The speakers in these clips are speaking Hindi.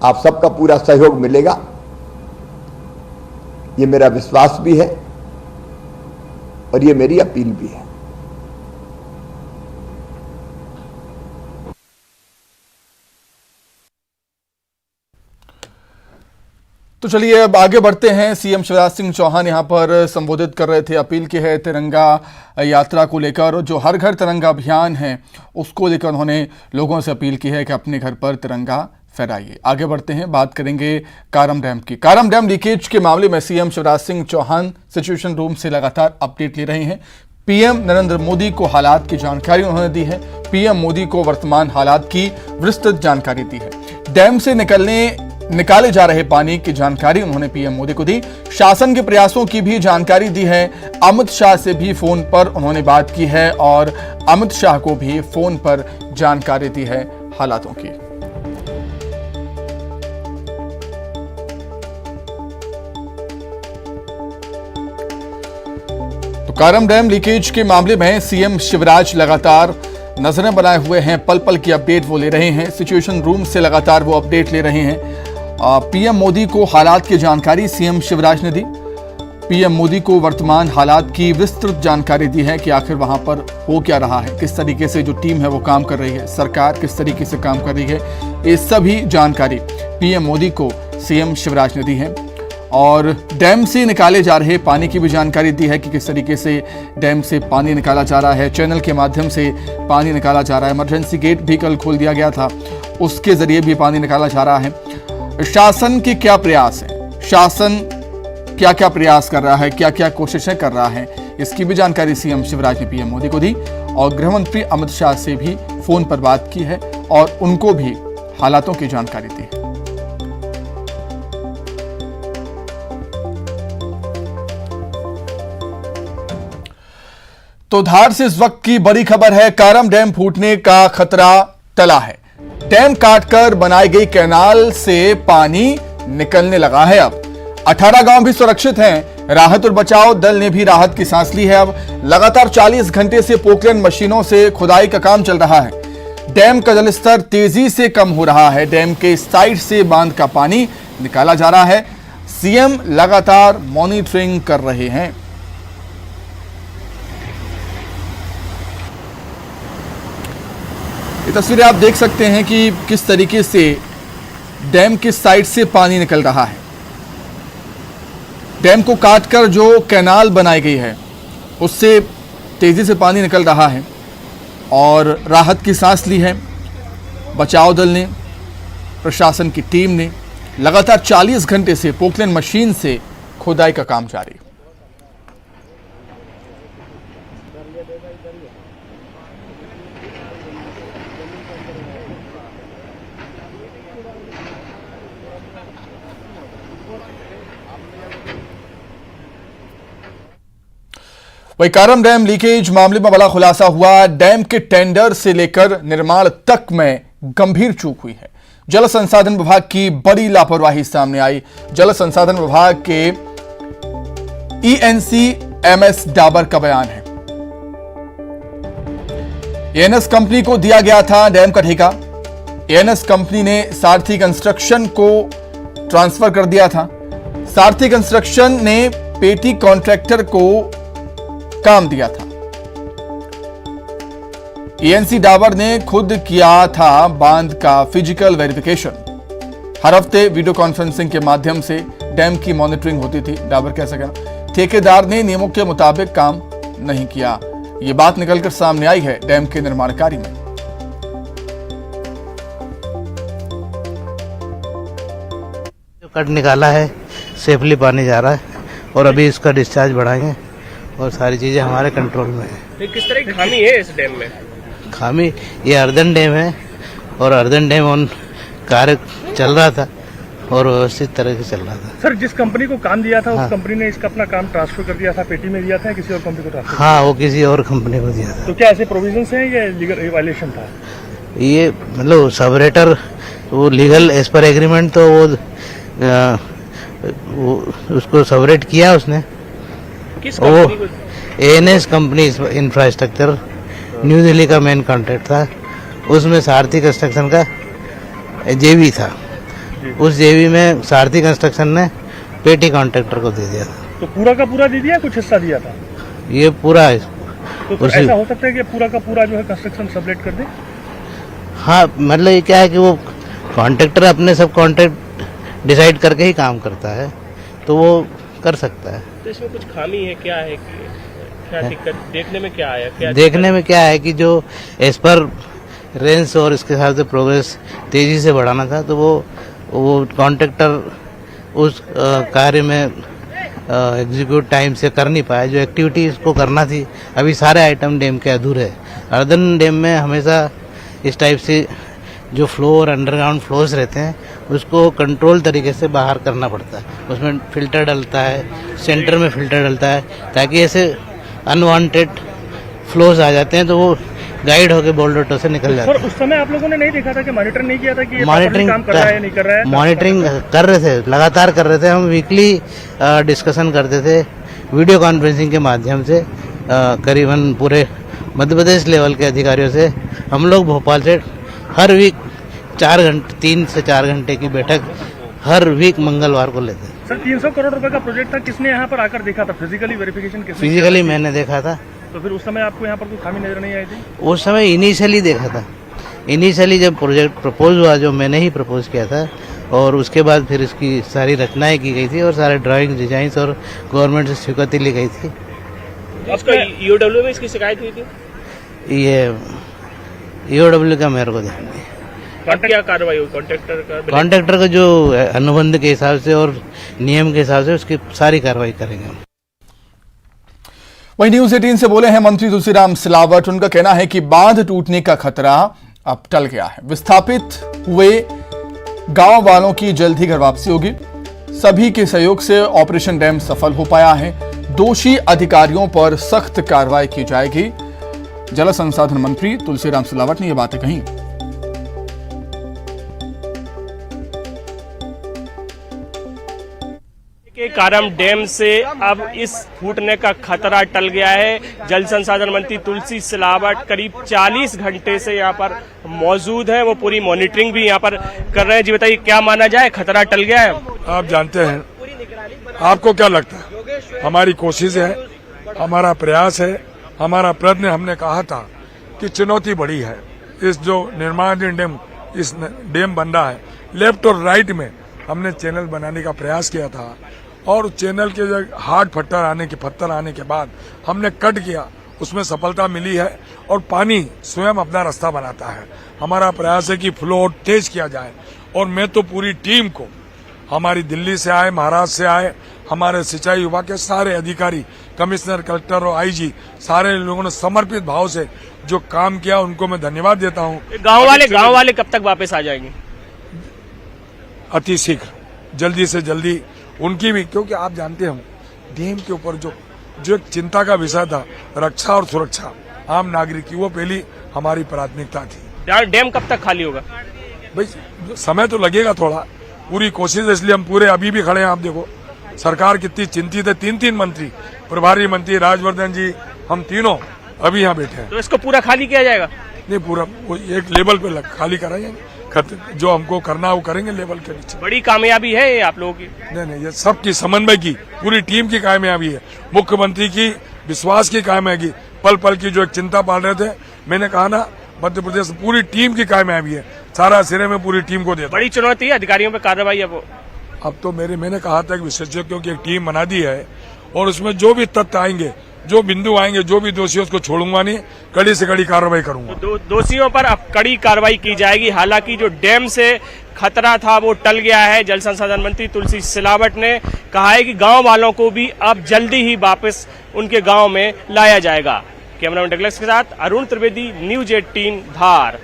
आप सबका पूरा सहयोग मिलेगा, ये मेरा विश्वास भी है और ये मेरी अपील भी है। तो चलिए अब आगे बढ़ते हैं। सीएम शिवराज सिंह चौहान यहां पर संबोधित कर रहे थे, अपील की है तिरंगा यात्रा को लेकर। जो हर घर तिरंगा अभियान है उसको लेकर उन्होंने लोगों से अपील की है कि अपने घर पर तिरंगा फहराइए। आगे बढ़ते हैं, बात करेंगे कारम डैम की। कारम डैम लीकेज के मामले में CM Shivraj Singh Chouhan situation room से लगातार अपडेट ले रहे हैं। पीएम नरेंद्र मोदी को हालात की जानकारी उन्होंने दी है। पीएम मोदी को वर्तमान हालात की विस्तृत जानकारी दी है। डैम से निकाले जा रहे पानी की जानकारी उन्होंने पीएम मोदी को दी। शासन के प्रयासों की भी जानकारी दी है। अमित शाह से भी फोन पर उन्होंने बात की है और अमित शाह को भी फोन पर जानकारी दी है हालातों की। तो कारम डैम लीकेज के मामले में सीएम शिवराज लगातार नजरें बनाए हुए हैं। पल पल की अपडेट वो ले रहे हैं। सिचुएशन रूम से लगातार वो अपडेट ले रहे हैं। पीएम मोदी को हालात की जानकारी सीएम शिवराज ने दी। पीएम मोदी को वर्तमान हालात की विस्तृत जानकारी दी है कि आखिर वहां पर हो क्या रहा है, किस तरीके से जो टीम है वो काम कर रही है, सरकार किस तरीके से काम कर रही है, ये सभी जानकारी पीएम मोदी को सीएम शिवराज ने दी है। और डैम से निकाले जा रहे पानी की भी जानकारी दी है कि किस तरीके से डैम से पानी निकाला जा रहा है। चैनल के माध्यम से पानी निकाला जा रहा है। इमरजेंसी गेट भी कल खोल दिया गया था, उसके जरिए भी पानी निकाला जा रहा है। शासन के क्या प्रयास है, शासन क्या क्या प्रयास कर रहा है, क्या क्या कोशिशें कर रहा है, इसकी भी जानकारी सीएम शिवराज ने पीएम मोदी को दी। और गृह मंत्री अमित शाह से भी फोन पर बात की है और उनको भी हालातों की जानकारी दी है। तो धार से इस वक्त की बड़ी खबर है। कारम डैम फूटने का खतरा टला है। डैम काटकर बनाई गई कैनाल से पानी निकलने लगा है। अब 18 गांव भी सुरक्षित हैं। राहत और बचाव दल ने भी राहत की सांस ली है। अब लगातार 40 घंटे से पोकलेन मशीनों से खुदाई का काम चल रहा है। डैम का जलस्तर तेजी से कम हो रहा है। डैम के साइड से बांध का पानी निकाला जा रहा है। सीएम लगातार मॉनिटरिंग कर रहे हैं। ये तस्वीरें आप देख सकते हैं कि किस तरीके से डैम के साइड से पानी निकल रहा है। डैम को काटकर जो कैनाल बनाई गई है उससे तेजी से पानी निकल रहा है और राहत की सांस ली है बचाव दल ने, प्रशासन की टीम ने। लगातार 40 घंटे से पोकलेन मशीन से खुदाई का काम जारी है। वही कारम डैम लीकेज मामले में बड़ा खुलासा हुआ। डैम के टेंडर से लेकर निर्माण तक में गंभीर चूक हुई है। जल संसाधन विभाग की बड़ी लापरवाही सामने आई। जल संसाधन विभाग के ईएनसी एमएस डाबर का बयान है। एएनएस कंपनी को दिया गया था डैम का ठेका। एएनएस कंपनी ने सारथी कंस्ट्रक्शन को ट्रांसफर कर दिया था। सारथी कंस्ट्रक्शन ने पेटी कॉन्ट्रैक्टर को काम दिया था। ईएनसी डाबर ने खुद किया था बांध का फिजिकल वेरिफिकेशन। हर हफ्ते वीडियो कॉन्फ्रेंसिंग के माध्यम से डैम की मॉनिटरिंग होती थी। डाबर कह सका ठेकेदार ने नियमों के मुताबिक काम नहीं किया। यह बात निकलकर सामने आई है डैम के निर्माण कार्य में। जो कट निकाला है सेफली पानी जा रहा है और अभी इसका डिस्चार्ज बढ़ाएंगे और सारी चीजें हमारे कंट्रोल में है। तो किस तरह की खामी है इस डैम में? खामी ये अर्दन डैम है और अर्दन डैम ऑन कार्य चल रहा था और व्यवस्थित तरह से चल रहा था। सर, जिस कंपनी को काम दिया था उस कंपनी ने इसका अपना काम ट्रांसफर कर दिया था, पेटी में दिया था, किसी और कंपनी को ट्रांसफर? हाँ, वो किसी और कंपनी को दिया था। तो क्या ऐसे प्रोविजंस हैं या लीगल वायलेशन था? ये मतलब सबरेटर वो लीगल एज पर एग्रीमेंट तो वो उसको सबरेट किया उसने। किस कंपनी को? ANS company infrastructure new Delhi का मेन कॉन्ट्रैक्ट था। उसमें सारथी कंस्ट्रक्शन का जेवी था उस जेवी में सारथी कंस्ट्रक्शन ने पेटी कॉन्ट्रैक्टर को दे दिया था। तो पूरा का पूरा दे दिया, कुछ हिस्सा दिया था? ये पूरा है। तो ऐसा हो सकता है कि पूरा का पूरा जो है कंस्ट्रक्शन सबलेट कर दे? हाँ, मतलब ये क्या है कि वो कॉन्ट्रैक्टर अपने सब कॉन्ट्रैक्ट डिसाइड करके ही काम करता है, तो वो कर सकता है। तो इसमें कुछ खामी है, क्या है, क्या दिक्कत देखने में क्या आया? क्या देखने में क्या है कि जो एज पर रेंज और इसके हिसाब से प्रोग्रेस तेजी से बढ़ाना था, तो वो कॉन्ट्रैक्टर उस कार्य में एग्जीक्यूट टाइम से कर नहीं पाया। जो एक्टिविटी इसको करना थी, अभी सारे आइटम डैम के अधूरे है। अर्दन डैम में हमेशा इस टाइप से जो फ्लो और अंडरग्राउंड फ्लोज रहते हैं, उसको कंट्रोल तरीके से बाहर करना पड़ता है। उसमें फिल्टर डलता है, सेंटर में फिल्टर डलता है, ताकि ऐसे अनवांटेड फ्लोज आ जाते हैं तो वो गाइड होकर बोल्डोटो से निकल जाते हैं। उस समय आप लोगों ने नहीं देखा था कि मॉनिटर नहीं किया था कि ये मॉनिटरिंग काम कर रहा है या नहीं कर रहा है? मॉनिटरिंग कर रहे थे, लगातार कर रहे थे। हम वीकली डिस्कशन करते थे वीडियो कॉन्फ्रेंसिंग के माध्यम से। करीबन पूरे मध्य प्रदेश लेवल के अधिकारियों से हम लोग भोपाल से हर वीक 3 से 4 घंटे की बैठक हर वीक मंगलवार को लेते हैं। सर, 300 करोड़ रुपए का प्रोजेक्ट था, किसने यहाँ पर आकर देखा था? फिजिकली वेरिफिकेशन किसने? फिजिकली मैंने देखा था। तो फिर उस समय आपको यहाँ पर कोई खामी नजर नहीं आई थी? उस समय इनिशियली देखा था। इनिशियली जब प्रोजेक्ट प्रपोज हुआ, जो मैंने ही प्रपोज किया था, और उसके बाद फिर इसकी सारी रचनाएं की गई थी और सारे ड्राइंग डिजाइन और गवर्नमेंट से स्वीकृति ली गई थी। आपका ईओडब्ल्यू में इसकी शिकायत हुई थी? ये ईओडब्ल्यू का मेरे को ध्यान नहीं। अब क्या कार्रवाई हुई कॉन्ट्रैक्टर का जो अनुबंध के हिसाब से और नियम के हिसाब से उसकी सारी कार्रवाई करेंगे हम। वहीं न्यूज 18 से बोले हैं मंत्री तुलसीराम सिलावट। उनका कहना है कि बांध टूटने का खतरा अब टल गया है। विस्थापित हुए गांव वालों की जल्द ही घर वापसी होगी। सभी के सहयोग से ऑपरेशन डैम सफल हो पाया है। दोषी अधिकारियों पर सख्त कार्रवाई की जाएगी। जल संसाधन मंत्री तुलसीराम सिलावट ने यह बातें कही। के कारम डैम से अब इस फूटने का खतरा टल गया है। जल संसाधन मंत्री तुलसी सिलावट करीब 40 घंटे से यहाँ पर मौजूद है। वो पूरी मॉनिटरिंग भी यहाँ पर कर रहे हैं। जी बताइए, क्या माना जाए, खतरा टल गया है? आप जानते हैं, आपको क्या लगता है? हमारी कोशिश है, हमारा प्रयास है, हमारा प्रयत्न। हमने कहा था कि चुनौती बड़ी है। इस जो निर्माणाधीन डैम, इस डैम बन रहा है, लेफ्ट और राइट में हमने चैनल बनाने का प्रयास किया था, और चैनल के जो हार्ड पत्थर आने के बाद हमने कट किया, उसमें सफलता मिली है और पानी स्वयं अपना रास्ता बनाता है। हमारा प्रयास है कि फ्लो तेज किया जाए, और मैं तो पूरी टीम को, हमारी दिल्ली से आए, महाराष्ट्र से आए, हमारे सिंचाई विभाग के सारे अधिकारी, कमिश्नर, कलेक्टर और आईजी, सारे लोगों ने समर्पित भाव से जो काम किया, उनको मैं धन्यवाद देता हूँ। गाँव वाले कब तक वापस आ जाएंगे? अति शीघ्र, जल्दी से जल्दी उनकी भी, क्योंकि आप जानते हैं डैम के ऊपर जो एक चिंता का विषय था, रक्षा और सुरक्षा आम नागरिक की, वो पहली हमारी प्राथमिकता थी। डैम कब तक खाली होगा? भाई समय तो लगेगा थोड़ा, पूरी कोशिश, इसलिए हम पूरे अभी भी खड़े हैं। आप देखो सरकार कितनी चिंतित है। 3 मंत्री, प्रभारी मंत्री राजवर्धन जी, हम तीनों अभी यहाँ बैठे हैं। तो इसको पूरा खाली किया जाएगा? नहीं, पूरा एक लेवल पे खाली कराएंगे। जो हमको करना वो करेंगे लेवल के नीचे। बड़ी कामयाबी है ये आप लोगों की? नहीं, ये सबकी समन्वय की, पूरी टीम की कामयाबी है। मुख्यमंत्री की विश्वास की कामयाबी, पल पल की जो एक चिंता पाल रहे थे, मैंने कहा ना, मध्य प्रदेश पूरी टीम की कामयाबी है। सारा सिरे में पूरी टीम को देता। बड़ी चुनौती है अधिकारियों पर कार्रवाई। अब तो मैंने कहा था कि विशेषज्ञों की एक टीम बना दी है, और उसमें जो भी तथ्य आएंगे, जो बिंदु आएंगे, जो भी दोषी उसको छोड़ूंगा नहीं, कड़ी से कड़ी कार्रवाई करूंगा। दोषियों पर अब कड़ी कार्रवाई की जाएगी। हालांकि जो डैम से खतरा था वो टल गया है। जल संसाधन मंत्री तुलसी सिलावट ने कहा है कि गांव वालों को भी अब जल्दी ही वापस उनके गांव में लाया जाएगा। कैमरामैन डगलस के साथ अरुण त्रिवेदी, न्यूज 18 धार।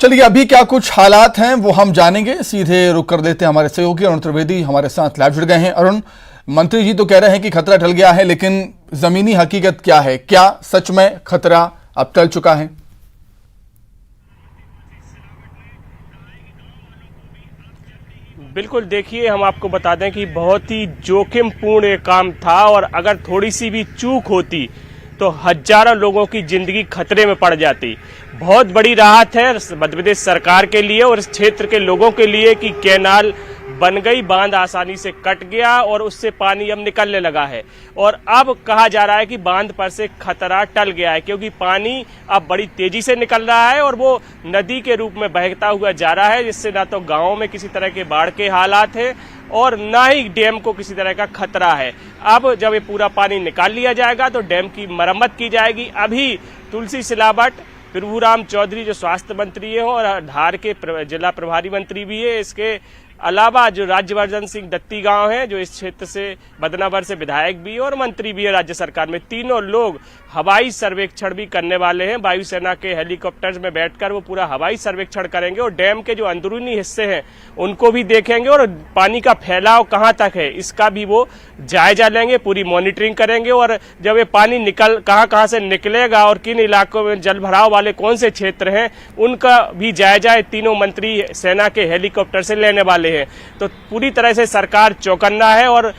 चलिए, अभी क्या कुछ हालात हैं वो हम जानेंगे। सीधे रुक कर देते हैं, हमारे सहयोगी अरुण त्रिवेदी हमारे साथ लाइव जुड़ गए हैं। अरुण, मंत्री जी तो कह रहे हैं कि खतरा टल गया है, लेकिन जमीनी हकीकत क्या है? क्या सच में खतरा अब टल चुका है? बिल्कुल, देखिए, हम आपको बता दें कि बहुत ही जोखिमपूर्ण ये काम था, और अगर थोड़ी सी भी चूक होती तो हजारों लोगों की जिंदगी खतरे में पड़ जाती। बहुत बड़ी राहत है मध्य प्रदेश सरकार के लिए और इस क्षेत्र के लोगों के लिए कि कैनाल बन गई, बांध आसानी से कट गया और उससे पानी अब निकलने लगा है। और अब कहा जा रहा है कि बांध पर से खतरा टल गया है, क्योंकि पानी अब बड़ी तेजी से निकल रहा है और वो नदी के रूप में बहता हुआ जा रहा है, जिससे ना तो गाँव में किसी तरह के बाढ़ के हालात हैं और ना ही डैम को किसी तरह का खतरा है। अब जब ये पूरा पानी निकाल लिया जाएगा तो डैम की मरम्मत की जाएगी। अभी तुलसी सिलावट, प्रभुराम चौधरी जो स्वास्थ्य मंत्री है और धार के जिला प्रभारी मंत्री भी है, इसके अलावा जो राज्यवर्धन सिंह दत्ती गांव है जो इस क्षेत्र से बदनावर से विधायक भी है और मंत्री भी है राज्य सरकार में, तीनों लोग हवाई सर्वेक्षण भी करने वाले हैं। वायुसेना के हेलीकॉप्टर्स में बैठकर वो पूरा हवाई सर्वेक्षण करेंगे और डैम के जो अंदरूनी हिस्से हैं उनको भी देखेंगे और पानी का फैलाव कहां तक है इसका भी वो जायजा लेंगे, पूरी मॉनिटरिंग करेंगे। और जब ये पानी कहां से निकलेगा और किन इलाकों में जल भराव वाले कौन से क्षेत्र हैं उनका भी जायजा तीनों मंत्री सेना के हेलीकॉप्टर से लेने वाले हैं। तो पूरी तरह से सरकार चौकन्ना है और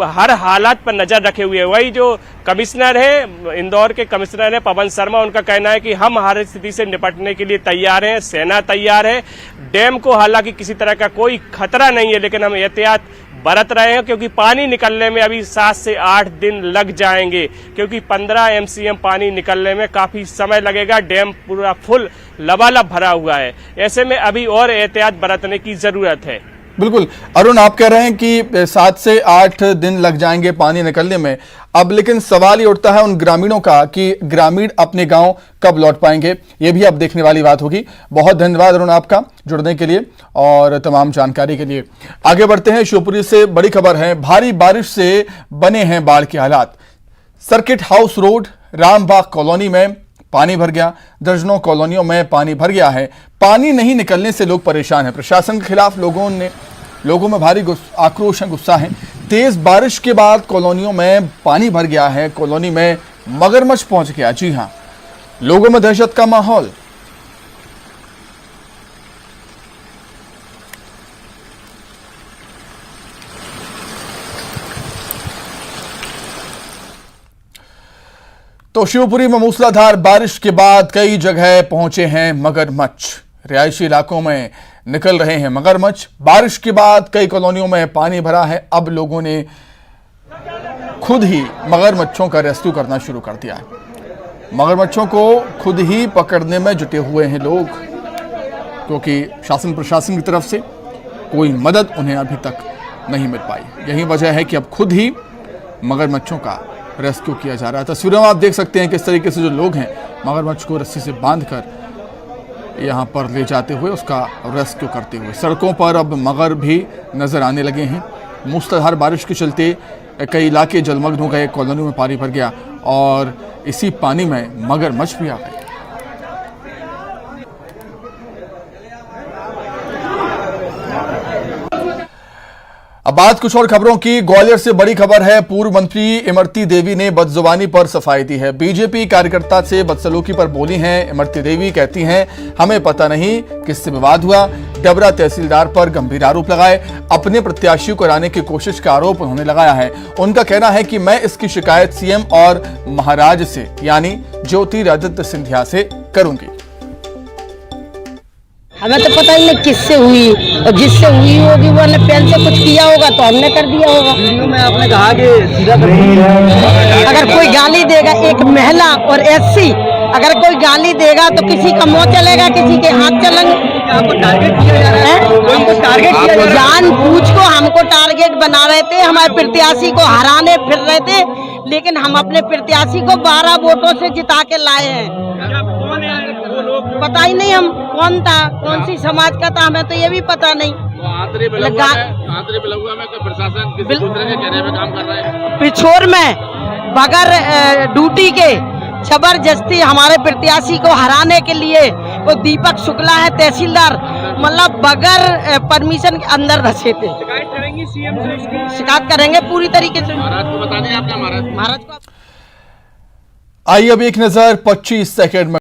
हर हालात पर नजर रखे हुए है। वही जो कमिश्नर है, इंदौर के कमिश्नर है पवन शर्मा, उनका कहना है कि हम हर स्थिति से निपटने के लिए तैयार हैं, सेना तैयार है। डैम को हालांकि किसी तरह का कोई खतरा नहीं है, लेकिन हम एहतियात बरत रहे हैं क्योंकि पानी निकलने में अभी 7 से 8 दिन लग जाएंगे, क्योंकि 15 MCM पानी निकलने में काफी समय लगेगा। डैम पूरा फुल लबालब भरा हुआ है, ऐसे में अभी और एहतियात बरतने की जरूरत है। बिल्कुल अरुण, आप कह रहे हैं कि 7 से 8 दिन लग जाएंगे पानी निकलने में। अब लेकिन सवाल ये उठता है उन ग्रामीणों का कि ग्रामीण अपने गांव कब लौट पाएंगे, ये भी अब देखने वाली बात होगी। बहुत धन्यवाद अरुण आपका जुड़ने के लिए और तमाम जानकारी के लिए। आगे बढ़ते हैं, शिवपुरी से बड़ी खबर है, भारी बारिश से बने हैं बाढ़ के हालात। Circuit house road Rambagh colony में पानी भर गया, दर्जनों कॉलोनियों में पानी भर गया है। पानी नहीं निकलने से लोग परेशान हैं। प्रशासन के खिलाफ लोगों में भारी आक्रोश है, गुस्सा है। तेज बारिश के बाद कॉलोनियों में पानी भर गया है, कॉलोनी में मगरमच्छ पहुंच गया। जी हां, लोगों में दहशत का माहौल। तो शिवपुरी में मूसलाधार बारिश के बाद कई जगह पहुंचे हैं मगरमच्छ। रिहायशी इलाकों में निकल रहे हैं मगरमच्छ। बारिश के बाद कई कॉलोनियों में पानी भरा है। अब लोगों ने खुद ही मगरमच्छों का रेस्क्यू करना शुरू कर दिया है। मगरमच्छों को खुद ही पकड़ने में जुटे हुए हैं लोग, क्योंकि शासन प्रशासन की तरफ से कोई मदद उन्हें अभी तक नहीं मिल पाई। यही वजह है कि अब खुद ही मगरमच्छों का रेस्क्यू किया जा रहा है। तस्वीरों में आप देख सकते हैं किस तरीके से जो लोग हैं मगरमच्छ को रस्सी से बांधकर यहां पर ले जाते हुए उसका रेस्क्यू करते हुए। सड़कों पर अब मगर भी नजर आने लगे हैं। मूसलाधार बारिश के चलते कई इलाके जलमग्न हो गए, कॉलोनी में पानी भर गया और इसी पानी में मगरमच्छ भी आ गए। अब बात कुछ और खबरों की। ग्वालियर से बड़ी खबर है, पूर्व मंत्री इमरती देवी ने बदजुबानी पर सफाई दी है। बीजेपी कार्यकर्ता से बदसलूकी पर बोली हैं। इमरती देवी कहती हैं, हमें पता नहीं किससे विवाद हुआ। डबरा तहसीलदार पर गंभीर आरोप लगाए। अपने प्रत्याशी को हराने की कोशिश का आरोप उन्होंने लगाया है। उनका कहना है कि मैं इसकी शिकायत सीएम और महाराज से यानी ज्योतिरादित्य सिंधिया से करूंगी। हमें तो पता ही नहीं किससे हुई, और जिससे हुई होगी वो ने पेन से कुछ किया होगा तो हमने कर दिया होगा। वीडियो में आपने कहा कि सीधा अगर कोई गाली देगा, एक महिला और एससी अगर कोई गाली देगा तो किसी का मुंह चलेगा, किसी के हाथ चलेंगे। आपको टारगेट किया जा रहा है, हमको टारगेट किया जा रहा है। जानबूझ को हमको टारगेट बना रहे थे, हमारे प्रत्याशी को हराने फिर रहे थे, लेकिन हम अपने प्रत्याशी को 12 वोटों से जिता के लाए हैं। पता ही नहीं हम कौन था, कौन सी समाज का था, हमें तो ये भी पता नहीं। पिछोर में बगैर ड्यूटी के जबरदस्ती हमारे प्रत्याशी को हराने के लिए वो दीपक शुक्ला है तहसीलदार, मतलब बगैर परमिशन के अंदर धसे थे। शिकायत करेंगी सीएम से इसकी? शिकायत करेंगे पूरी तरीके से। महाराज को बता दें, आपका महाराज महाराज को। आइए अब एक नजर 25 सेकंड में